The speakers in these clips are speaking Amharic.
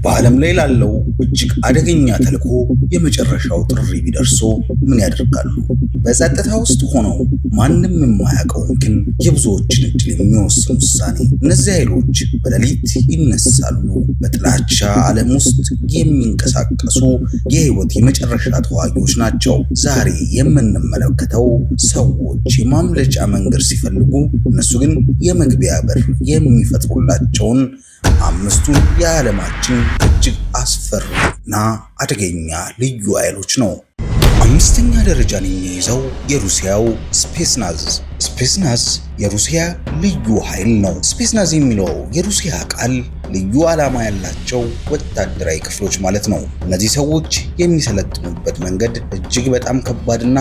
በዓለም ላይ ላለው እጅግ አደገኛ ተልዕኮ የመጨረሻው ጥሪ ቢደርሶ ምን ያደርጋሉ? በጸጥታ ውስጥ ሆነው ማንም የማያውቀውን ግን የብዙዎችን እድል የሚወስን ውሳኔ። እነዚህ ኃይሎች በሌሊት ይነሳሉ። በጥላቻ ዓለም ውስጥ የሚንቀሳቀሱ የህይወት የመጨረሻ ተዋጊዎች ናቸው። ዛሬ የምንመለከተው ሰዎች የማምለጫ መንገድ ሲፈልጉ፣ እነሱ ግን የመግቢያ በር የሚፈጥሩላቸውን አምስቱን የዓለማችን እጅግ አስፈሪና አደገኛ ልዩ ኃይሎች ነው። አምስተኛ ደረጃን የሚይዘው የሩሲያው ስፔስናዝ። ስፔስናዝ የሩሲያ ልዩ ኃይል ነው። ስፔስናዝ የሚለው የሩሲያ ቃል ልዩ ዓላማ ያላቸው ወታደራዊ ክፍሎች ማለት ነው። እነዚህ ሰዎች የሚሰለጥኑበት መንገድ እጅግ በጣም ከባድና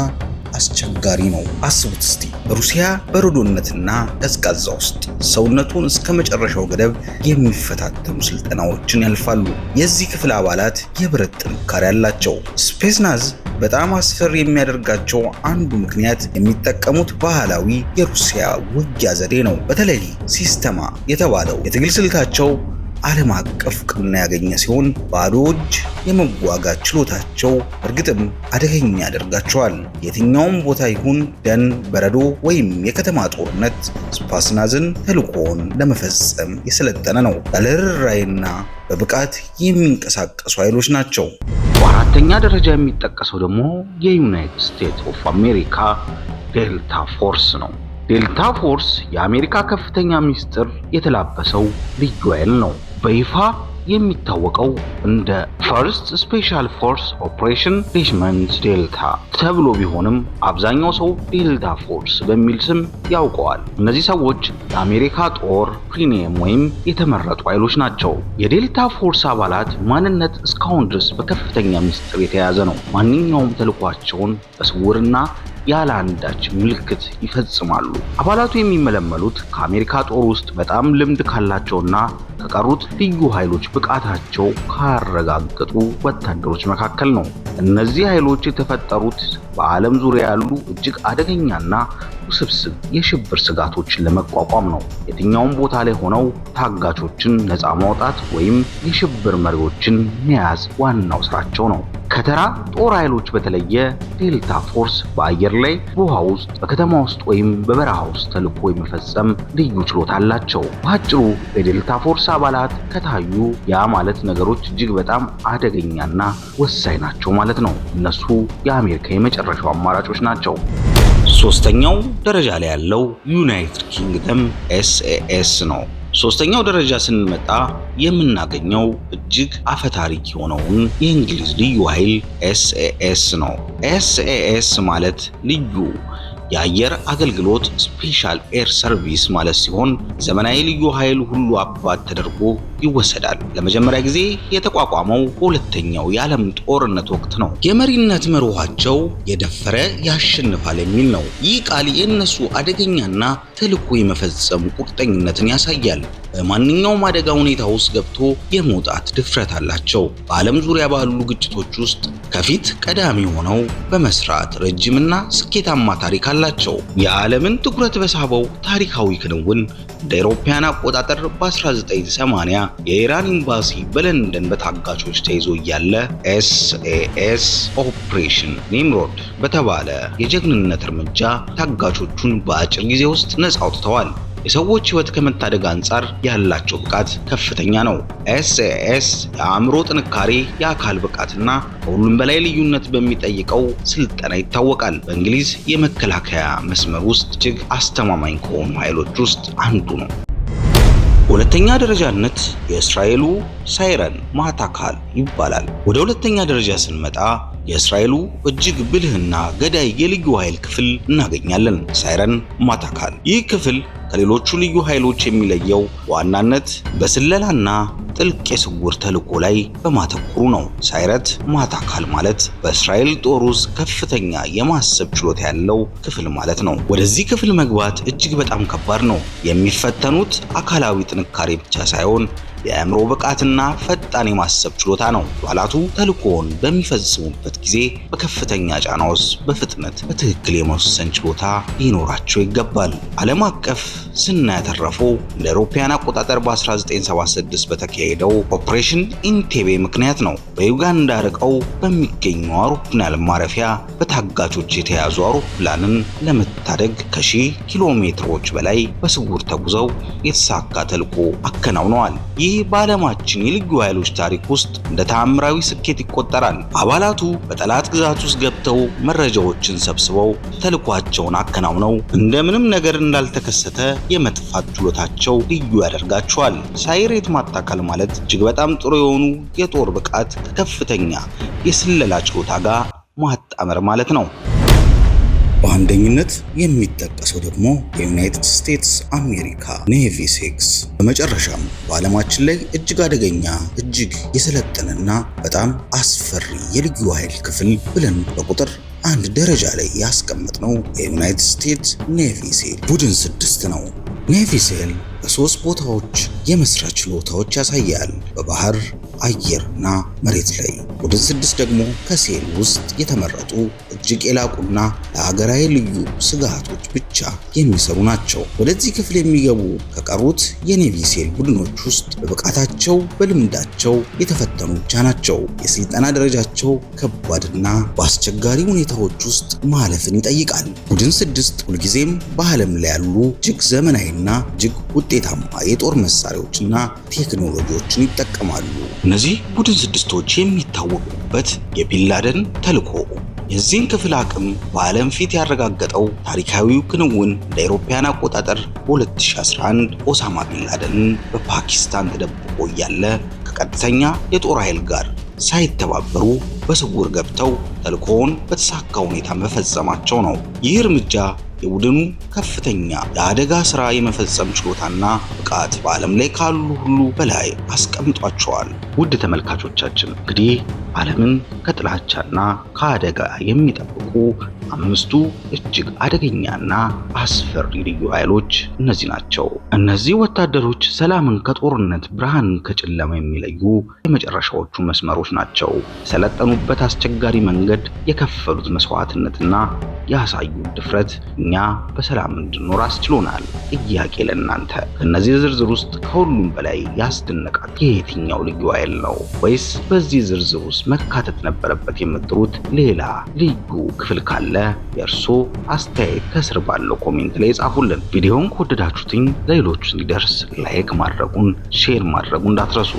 አስቸጋሪ ነው። አስቡት እስቲ በሩሲያ በረዶነትና ቀዝቃዛ ውስጥ ሰውነቱን እስከ መጨረሻው ገደብ የሚፈታተኑ ስልጠናዎችን ያልፋሉ። የዚህ ክፍል አባላት የብረት ጥንካሬ አላቸው። ስፔስናዝ በጣም አስፈሪ የሚያደርጋቸው አንዱ ምክንያት የሚጠቀሙት ባህላዊ የሩሲያ ውጊያ ዘዴ ነው። በተለይ ሲስተማ የተባለው የትግል ስልታቸው ዓለም አቀፍ እውቅና ያገኘ ሲሆን ባዶ እጅ የመዋጋት ችሎታቸው እርግጥም አደገኛ ያደርጋቸዋል። የትኛውም ቦታ ይሁን ደን፣ በረዶ ወይም የከተማ ጦርነት ስፔስናዝን ተልዕኮውን ለመፈጸም የሰለጠነ ነው። ያለ ርኅራኄና በብቃት የሚንቀሳቀሱ ኃይሎች ናቸው። በአራተኛ ደረጃ የሚጠቀሰው ደግሞ የዩናይትድ ስቴትስ ኦፍ አሜሪካ ዴልታ ፎርስ ነው። ዴልታ ፎርስ የአሜሪካ ከፍተኛ ሚስጥር የተላበሰው ልዩ ኃይል ነው። በይፋ የሚታወቀው እንደ ፈርስት ስፔሻል ፎርስ ኦፕሬሽን ሬጅመንት ዴልታ ተብሎ ቢሆንም አብዛኛው ሰው ዴልታ ፎርስ በሚል ስም ያውቀዋል። እነዚህ ሰዎች የአሜሪካ ጦር ፕሪሚየም ወይም የተመረጡ ኃይሎች ናቸው። የዴልታ ፎርስ አባላት ማንነት እስካሁን ድረስ በከፍተኛ ሚስጥር የተያዘ ነው። ማንኛውም ተልዕኳቸውን በስውርና ያለ አንዳች ምልክት ይፈጽማሉ። አባላቱ የሚመለመሉት ከአሜሪካ ጦር ውስጥ በጣም ልምድ ካላቸውና ከቀሩት ልዩ ኃይሎች ብቃታቸው ካረጋገጡ ወታደሮች መካከል ነው። እነዚህ ኃይሎች የተፈጠሩት በዓለም ዙሪያ ያሉ እጅግ አደገኛና ውስብስብ የሽብር ስጋቶችን ለመቋቋም ነው። የትኛውም ቦታ ላይ ሆነው ታጋቾችን ነፃ ማውጣት ወይም የሽብር መሪዎችን መያዝ ዋናው ስራቸው ነው። ከተራ ጦር ኃይሎች በተለየ ዴልታ ፎርስ በአየር ላይ፣ በውሃ ውስጥ፣ በከተማ ውስጥ ወይም በበረሃ ውስጥ ተልዕኮ የመፈጸም ልዩ ችሎታ አላቸው። በአጭሩ የዴልታ ፎርስ አባላት ከታዩ ያ ማለት ነገሮች እጅግ በጣም አደገኛና ወሳኝ ናቸው ማለት ነው። እነሱ የአሜሪካ የመጨረሻው አማራጮች ናቸው። ሶስተኛው ደረጃ ላይ ያለው ዩናይትድ ኪንግደም ኤስኤኤስ ነው። ሶስተኛው ደረጃ ስንመጣ የምናገኘው እጅግ አፈታሪክ የሆነውን የእንግሊዝ ልዩ ኃይል ኤስኤኤስ ነው። ኤስኤኤስ ማለት ልዩ የአየር አገልግሎት ስፔሻል ኤር ሰርቪስ ማለት ሲሆን ዘመናዊ ልዩ ኃይል ሁሉ አባት ተደርጎ ይወሰዳል። ለመጀመሪያ ጊዜ የተቋቋመው በሁለተኛው የዓለም ጦርነት ወቅት ነው። የመሪነት መርኋቸው የደፈረ ያሸንፋል የሚል ነው። ይህ ቃል የእነሱ አደገኛና ተልዕኮ የመፈጸም ቁርጠኝነትን ያሳያል። በማንኛውም አደጋ ሁኔታ ውስጥ ገብቶ የመውጣት ድፍረት አላቸው። በዓለም ዙሪያ ባሉ ግጭቶች ውስጥ ከፊት ቀዳሚ ሆነው በመስራት ረጅምና ስኬታማ ታሪክ አላቸው። የዓለምን ትኩረት በሳበው ታሪካዊ ክንውን እንደ አውሮፓውያን አቆጣጠር በ1980 የኢራን ኤምባሲ በለንደን በታጋቾች ተይዞ እያለ ኤስኤኤስ ኦፕሬሽን ኒምሮድ በተባለ የጀግንነት እርምጃ ታጋቾቹን በአጭር ጊዜ ውስጥ ነፃ አውጥተዋል። የሰዎች ሕይወት ከመታደግ አንጻር ያላቸው ብቃት ከፍተኛ ነው። ኤስኤኤስ የአእምሮ ጥንካሬ፣ የአካል ብቃትና ከሁሉም በላይ ልዩነት በሚጠይቀው ስልጠና ይታወቃል። በእንግሊዝ የመከላከያ መስመር ውስጥ እጅግ አስተማማኝ ከሆኑ ኃይሎች ውስጥ አንዱ ነው። ሁለተኛ ደረጃነት የእስራኤሉ ሳይረን ማታካል ይባላል። ወደ ሁለተኛ ደረጃ ስንመጣ የእስራኤሉ እጅግ ብልህና ገዳይ የልዩ ኃይል ክፍል እናገኛለን፣ ሳይረን ማታካል። ይህ ክፍል ከሌሎቹ ልዩ ኃይሎች የሚለየው በዋናነት በስለላና ጥልቅ የስውር ተልዕኮ ላይ በማተኮሩ ነው። ሳይረት ማታካል ማለት በእስራኤል ጦር ውስጥ ከፍተኛ የማሰብ ችሎታ ያለው ክፍል ማለት ነው። ወደዚህ ክፍል መግባት እጅግ በጣም ከባድ ነው። የሚፈተኑት አካላዊ ጥንካሬ ብቻ ሳይሆን የአእምሮ ብቃትና ፈጣን የማሰብ ችሎታ ነው። አባላቱ ተልዕኮውን በሚፈጽሙበት ጊዜ በከፍተኛ ጫና ውስጥ በፍጥነት በትክክል የመወሰን ችሎታ ሊኖራቸው ይገባል። ዓለም አቀፍ ዝና ያተረፈው እንደ አውሮፓውያን አቆጣጠር በ1976 በተካሄደው ኦፕሬሽን ኢንቴቤ ምክንያት ነው። በዩጋንዳ ርቀው በሚገኘው አውሮፕላን ማረፊያ በታጋቾች የተያዙ አውሮፕላንን ለመታደግ ከ1000 ኪሎ ሜትሮች በላይ በስውር ተጉዘው የተሳካ ተልዕኮ አከናውነዋል። ይህ በዓለማችን የልዩ ኃይሎች ታሪክ ውስጥ እንደ ተአምራዊ ስኬት ይቆጠራል። አባላቱ በጠላት ግዛት ውስጥ ገብተው መረጃዎችን ሰብስበው ተልዕኳቸውን አከናውነው እንደምንም ነገር እንዳልተከሰተ የመጥፋት ችሎታቸው ልዩ ያደርጋቸዋል። ሳይሬት ማታከል ማለት እጅግ በጣም ጥሩ የሆኑ የጦር ብቃት ከከፍተኛ የስለላ ችሎታ ጋር ማጣመር ማለት ነው። በአንደኝነት የሚጠቀሰው ደግሞ የዩናይትድ ስቴትስ አሜሪካ ኔቪ ሲክስ። በመጨረሻም በዓለማችን ላይ እጅግ አደገኛ እጅግ የሰለጠነና በጣም አስፈሪ የልዩ ኃይል ክፍል ብለን በቁጥር አንድ ደረጃ ላይ ያስቀመጥነው የዩናይትድ ስቴትስ ኔቪ ሴል ቡድን 6 ነው። ኔቪ ሴል በሶስት ቦታዎች የመስራት ችሎታዎች ያሳያል፣ በባህር አየርና መሬት ላይ። ቡድን 6 ደግሞ ከሴል ውስጥ የተመረጡ እጅግ የላቁና ለሀገራዊ ልዩ ስጋቶች ብቻ የሚሰሩ ናቸው። ወደዚህ ክፍል የሚገቡ ከቀሩት የኔቪ ሴል ቡድኖች ውስጥ በብቃታቸው በልምዳቸው የተፈተኑ ብቻ ናቸው። የስልጠና ደረጃቸው ከባድና በአስቸጋሪ ሁኔታዎች ውስጥ ማለፍን ይጠይቃል። ቡድን 6 ሁልጊዜም በዓለም ላይ ያሉ እጅግ ዘመናዊና እጅግ ውጤታማ የጦር መሳሪያዎችና ቴክኖሎጂዎችን ይጠቀማሉ። እነዚህ ቡድን 6ቶች የሚታወቁበት የቢንላደን ተልዕኮ የዚህን ክፍል አቅም በዓለም ፊት ያረጋገጠው ታሪካዊው ክንውን እንደ አውሮፓውያን አቆጣጠር በ2011 ኦሳማ ቢንላደንን በፓኪስታን ተደብቆ እያለ ከቀጥተኛ የጦር ኃይል ጋር ሳይተባበሩ በስውር ገብተው ተልዕኮውን በተሳካ ሁኔታ መፈጸማቸው ነው። ይህ እርምጃ የቡድኑ ከፍተኛ የአደጋ ሥራ የመፈጸም ችሎታና ብቃት በዓለም ላይ ካሉ ሁሉ በላይ አስቀምጧቸዋል። ውድ ተመልካቾቻችን እንግዲህ ዓለምን ከጥላቻና ከአደጋ የሚጠብቁ 5ቱ እጅግ አደገኛና አስፈሪ ልዩ ኃይሎች እነዚህ ናቸው። እነዚህ ወታደሮች ሰላምን ከጦርነት፣ ብርሃንን ከጨለማ የሚለዩ የመጨረሻዎቹ መስመሮች ናቸው። የሰለጠኑበት አስቸጋሪ መንገድ፣ የከፈሉት መስዋዕትነትና ያሳዩት ድፍረት እኛ በሰላም እንድንኖር አስችሎናል። ጥያቄ ለእናንተ፣ ከነዚህ ዝርዝር ውስጥ ከሁሉም በላይ ያስደነቃችሁ የየትኛው ልዩ ኃይል ነው? ወይስ በዚህ ዝርዝር ውስጥ መካተት ነበረበት የምትሉት ሌላ ልዩ ክፍል ካለ የእርሶ አስተያየት ከስር ባለው ኮሜንት ላይ ጻፉልን። ቪዲዮውን ከወደዳችሁትኝ ለሌሎች እንዲደርስ ላይክ ማድረጉን፣ ሼር ማድረጉን እንዳትረሱ።